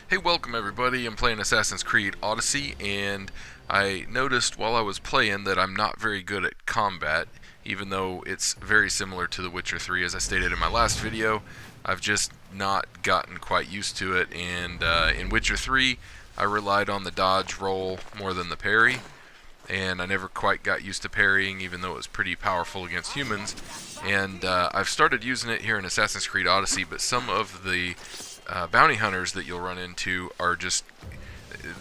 Hey, welcome everybody. I'm playing Assassin's Creed Odyssey, and I noticed while I was playing that I'm not very good at combat, even though it's very similar to The Witcher 3 as I stated in my last video. I've just not gotten quite used to it, and in Witcher 3 I relied on the dodge roll more than the parry, and I never quite got used to parrying even though it was pretty powerful against humans. And I've started using it here in Assassin's Creed Odyssey, but some of the bounty hunters that you'll run into are just,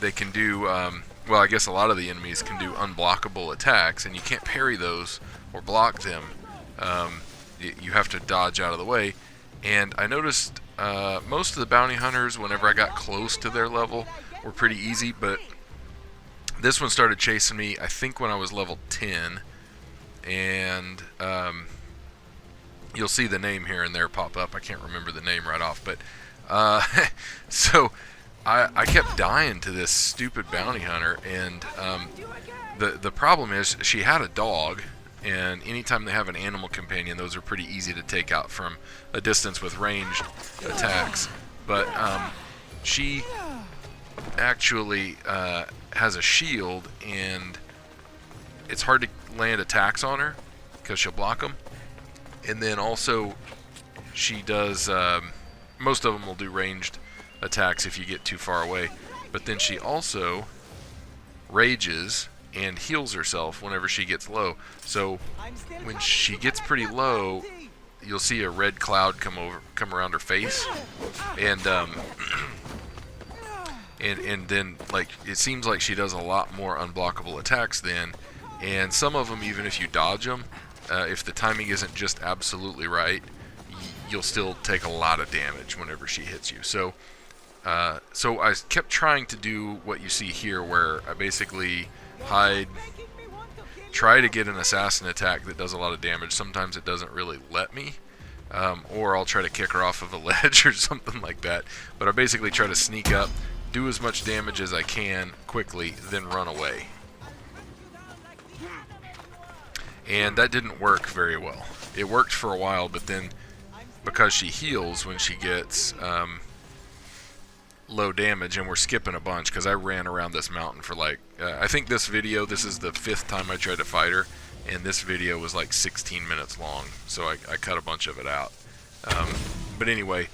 they can do, well, I guess a lot of the enemies can do unblockable attacks, and you can't parry those or block them. You have to dodge out of the way. And I noticed most of the bounty hunters, whenever I got close to their level, were pretty easy, but this one started chasing me, I think, when I was level 10, and you'll see the name here and there pop up. I can't remember the name right off, but so I kept dying to this stupid bounty hunter, and the problem is she had a dog, and anytime they have an animal companion, those are pretty easy to take out from a distance with ranged attacks. But she actually has a shield, and it's hard to land attacks on her because she'll block them. And then also she does, most of them will do ranged attacks if you get too far away, but then she also rages and heals herself whenever she gets low. So when she gets pretty low, you'll see a red cloud come around her face, and and then, like, it seems like she does a lot more unblockable attacks then, and some of them, even if you dodge them, if the timing isn't just absolutely right, you'll still take a lot of damage whenever she hits you. So so I kept trying to do what you see here, where I basically hide, try to get an assassin attack that does a lot of damage. Sometimes it doesn't really let me, or I'll try to kick her off of a ledge or something like that. But I basically try to sneak up, do as much damage as I can quickly, then run away. And that didn't work very well. It worked for a while, but then because she heals when she gets low damage, and we're skipping a bunch because I ran around this mountain for like, I think this video, this is the 5th time I tried to fight her, and this video was like 16 minutes long, so I cut a bunch of it out. But anyway,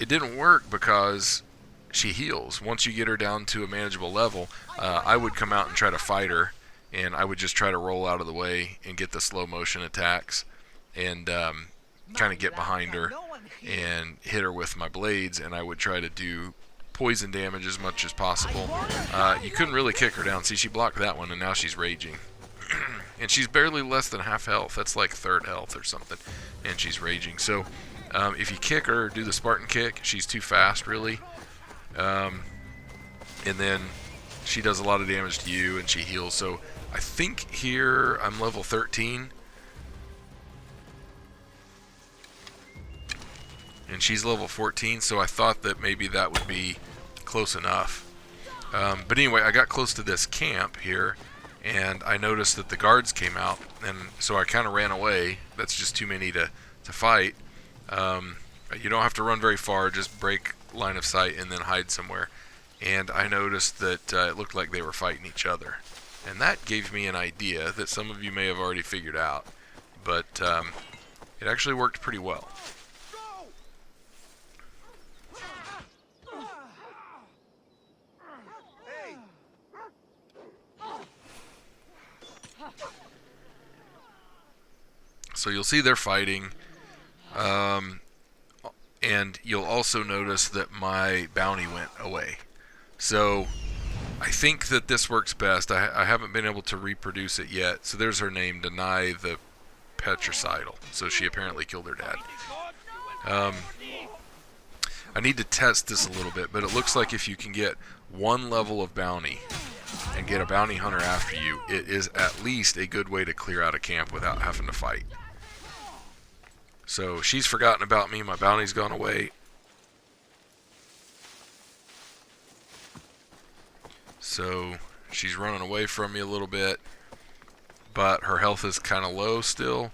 it didn't work because she heals. Once you get her down to a manageable level, I would come out and try to fight her, and I would just try to roll out of the way and get the slow motion attacks, and kind of get behind her and hit her with my blades, and I would try to do poison damage as much as possible. You couldn't really kick her down. See, she blocked that one, and now she's raging. And she's barely less than half health. That's like 3rd health or something, and she's raging. So if you kick her, do the Spartan kick, she's too fast, really. And then she does a lot of damage to you, and she heals. So I think here I'm level 13, and she's level 14, so I thought that maybe that would be close enough. But anyway, I got close to this camp here, and I noticed that the guards came out, and so I kind of ran away. That's just too many to fight. You don't have to run very far, just break line of sight and then hide somewhere. And I noticed that it looked like they were fighting each other. And that gave me an idea that some of you may have already figured out, but it actually worked pretty well. So you'll see they're fighting, and you'll also notice that my bounty went away. So I think that this works best. I haven't been able to reproduce it yet. So there's her name, Deny the Patricidal. So she apparently killed her dad. I need to test this a little bit, but it looks like if you can get 1 level of bounty and get a bounty hunter after you, it is at least a good way to clear out a camp without having to fight. So she's forgotten about me, my bounty's gone away. So she's running away from me a little bit, but her health is kind of low still.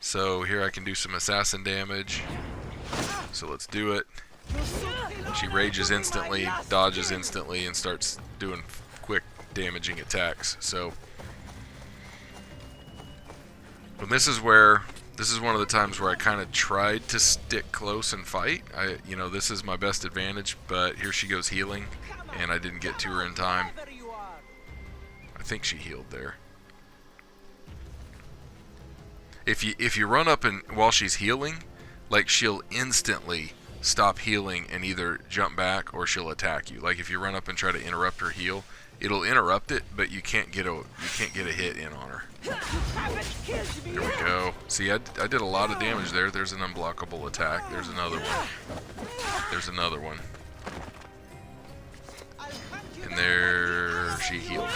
So here I can do some assassin damage. So let's do it. She rages instantly, dodges instantly, and starts doing quick damaging attacks. So, but this is one of the times where I kind of tried to stick close and fight. This is my best advantage, but here she goes healing, and I didn't get to her in time. I think she healed there. If you run up and while she's healing, like, she'll instantly stop healing and either jump back or she'll attack you. Like, if you run up and try to interrupt her heal, it'll interrupt it, but you can't get a hit in on her. There we go. See, I did a lot of damage there. There's an unblockable attack. There's another one. There's another one. And there she healed.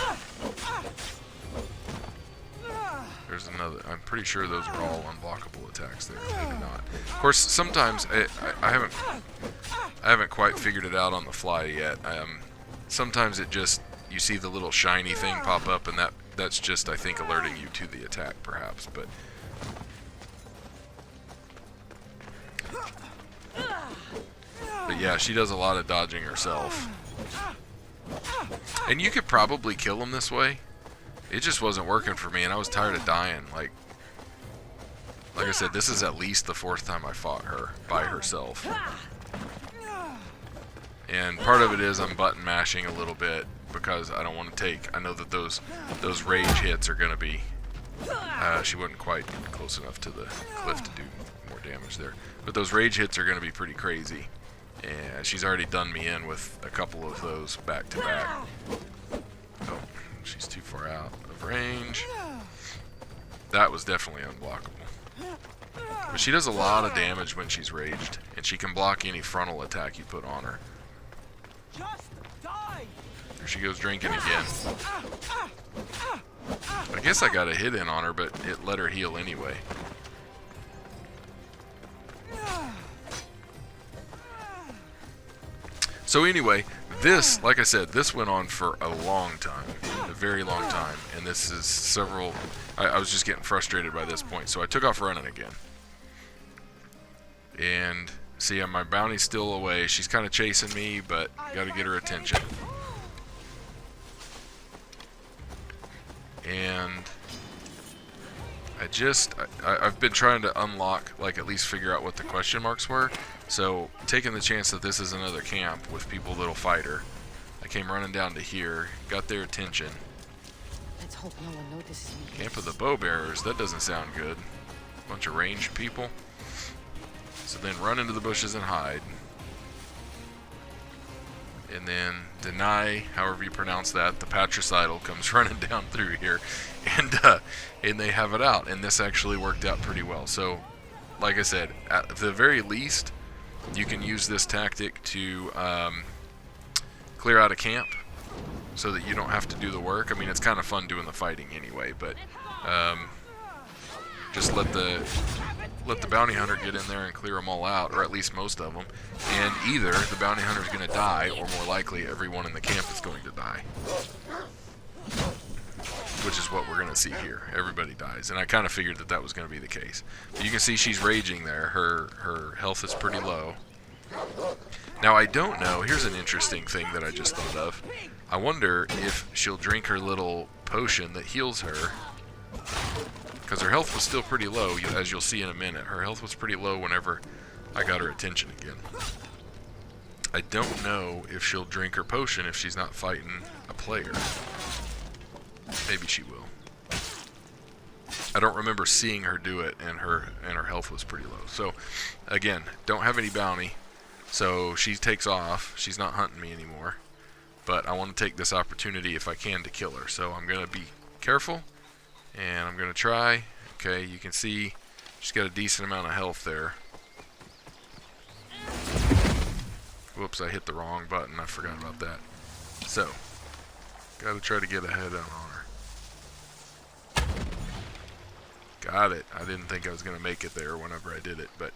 There's another. I'm pretty sure those are all unblockable attacks there. Maybe not. Of course, sometimes I haven't quite figured it out on the fly yet. Sometimes it just, you see the little shiny thing pop up, and that's just, I think, alerting you to the attack, perhaps. But yeah, she does a lot of dodging herself. And you could probably kill him this way. It just wasn't working for me, and I was tired of dying. Like I said, this is at least the 4th time I fought her by herself. And part of it is I'm button mashing a little bit because I don't want to take. I know that those rage hits are going to be. She wasn't quite close enough to the cliff to do more damage there, but those rage hits are going to be pretty crazy. And she's already done me in with a couple of those back to back. Oh, she's too far out of range. That was definitely unblockable. But she does a lot of damage when she's raged, and she can block any frontal attack you put on her. There she goes drinking again. I guess I got a hit in on her, but it let her heal anyway. So anyway, this, like I said, this went on for a long time, a very long time, and this is several. I was just getting frustrated by this point, so I took off running again. And see, my bounty's still away. She's kind of chasing me, but got to get her attention. And I've been trying to unlock, like, at least figure out what the question marks were. So, taking the chance that this is another camp with people that'll fight her, I came running down to here, got their attention. Let's hope no one notices me. Camp of the bow bearers, that doesn't sound good. Bunch of ranged people. So then run into the bushes and hide. And then deny, however you pronounce that, the patricidal comes running down through here, and they have it out. And this actually worked out pretty well. So, like I said, at the very least, you can use this tactic to clear out a camp so that you don't have to do the work. I mean, it's kind of fun doing the fighting anyway, but just let the bounty hunter get in there and clear them all out, or at least most of them. And either the bounty hunter is going to die, or more likely everyone in the camp is going to die. Which is what we're going to see here. Everybody dies. And I kind of figured that that was going to be the case. But you can see she's raging there. Her health is pretty low. Now, I don't know. Here's an interesting thing that I just thought of. I wonder if she'll drink her little potion that heals her. Because her health was still pretty low, as you'll see in a minute. Her health was pretty low whenever I got her attention again. I don't know if she'll drink her potion if she's not fighting a player. Maybe she will. I don't remember seeing her do it, and her health was pretty low. So, again, don't have any bounty. So she takes off. She's not hunting me anymore. But I want to take this opportunity if I can to kill her. So I'm going to be careful, and I'm going to try. Okay, you can see she's got a decent amount of health there. Whoops, I hit the wrong button. I forgot about that. So, got to try to get a head on her. Got it. I didn't think I was going to make it there whenever I did it. But,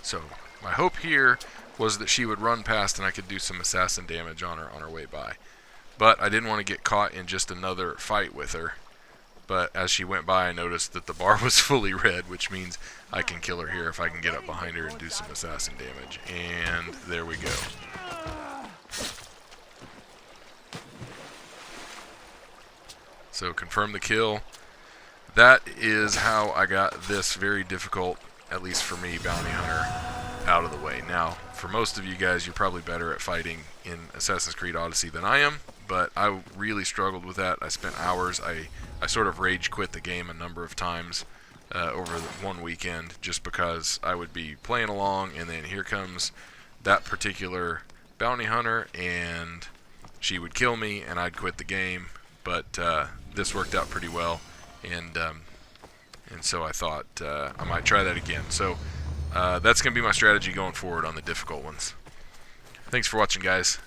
so, my hope here was that she would run past and I could do some assassin damage on her way by. But I didn't want to get caught in just another fight with her. But as she went by, I noticed that the bar was fully red, which means I can kill her here if I can get up behind her and do some assassin damage. And there we go. So confirm the kill. That is how I got this very difficult, at least for me, bounty hunter out of the way. Now, for most of you guys, you're probably better at fighting in Assassin's Creed Odyssey than I am, but I really struggled with that. I spent hours. I sort of rage quit the game a number of times over one weekend just because I would be playing along, and then here comes that particular bounty hunter, and she would kill me, and I'd quit the game. But this worked out pretty well, and so I thought I might try that again. So that's going to be my strategy going forward on the difficult ones. Thanks for watching, guys.